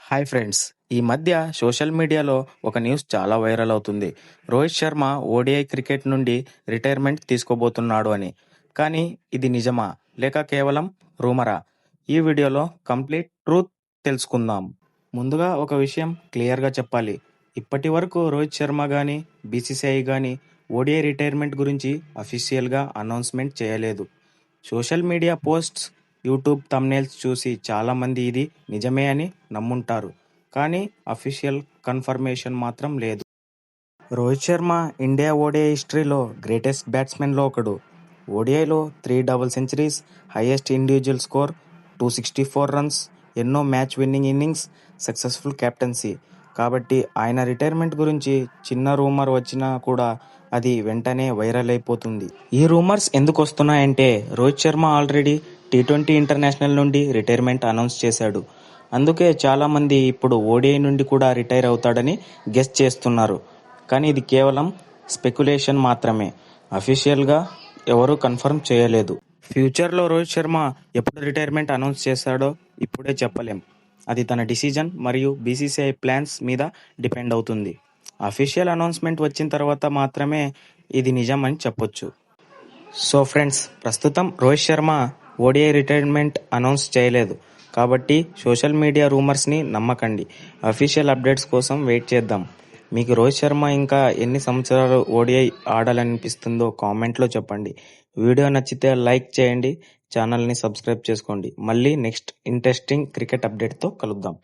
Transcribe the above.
Hi friends. ఈ మధ్య social మీడియాలో ఒక న్యూస్ చాలా వైరల్ అవుతుంది. రోహిత్ శర్మ ఓడిఐ క్రికెట్ నుండి రిటైర్మెంట్ తీసుకోబోతున్నాడు అని. కానీ ఇది నిజమా? లేక కేవలం రూమరా? ఈ వీడియోలో కంప్లీట్ ట్రూత్ తెలుసుకుందాం. ముందుగా ఒక విషయం క్లియర్గా చెప్పాలి. ఇప్పటి వరకు రోహిత్ శర్మ కానీ, బీసీసీఐ కానీ ఓడిఐ రిటైర్మెంట్ గురించి అఫీషియల్గా అనౌన్స్మెంట్ చేయలేదు. Social media posts, YouTube thumbnails చూసి చాలామంది ఇది నిజమే అని నమ్ముంటారు. కానీ అఫీషియల్ కన్ఫర్మేషన్ మాత్రం లేదు. రోహిత్ శర్మ ఇండియా ఓడిఐ హిస్టరీలో గ్రేటెస్ట్ బ్యాట్స్మెన్లో ఒకడు. ఓడిఐలో 3 double centuries, highest individual score 264 runs, ఎన్నో match winning innings, successful captaincy. కాబట్టి ఆయన రిటైర్మెంట్ గురించి చిన్న రూమర్ వచ్చినా కూడా అది వెంటనే వైరల్ అయిపోతుంది. ఈ రూమర్స్ ఎందుకు వస్తున్నాయంటే Rohit Sharma already T20 international నుండి రిటైర్మెంట్ అనౌన్స్ చేశాడు. అందుకే చాలామంది ఇప్పుడు ఓడిఐ నుండి కూడా రిటైర్ అవుతాడని గెస్ చేస్తున్నారు. కానీ ఇది కేవలం స్పెక్యులేషన్ మాత్రమే. అఫీషియల్గా ఎవరూ కన్ఫర్మ్ చేయలేదు. ఫ్యూచర్లో రోహిత్ శర్మ ఎప్పుడు రిటైర్మెంట్ అనౌన్స్ చేశాడో ఇప్పుడే చెప్పలేం. అది తన డిసిజన్ మరియు బీసీసీఐ ప్లాన్స్ మీద డిపెండ్ అవుతుంది. అఫీషియల్ అనౌన్స్మెంట్ వచ్చిన తర్వాత మాత్రమే ఇది నిజం అని చెప్పొచ్చు. సో ఫ్రెండ్స్, ప్రస్తుతం Rohit Sharma ODI retirement announce చేయలేదు. కాబట్టి సోషల్ మీడియా రూమర్స్ని నమ్మకండి. అఫీషియల్ అప్డేట్స్ కోసం వెయిట్ చేద్దాం. మీకు రోహిత్ శర్మ ఇంకా ఎన్ని సంవత్సరాలు ఓడిఐ ఆడాలనిపిస్తుందో కామెంట్లో చెప్పండి. వీడియో నచ్చితే లైక్ చేయండి, ఛానల్ని సబ్స్క్రైబ్ చేసుకోండి. మళ్ళీ నెక్స్ట్ ఇంట్రెస్టింగ్ క్రికెట్ అప్డేట్తో కలుద్దాం.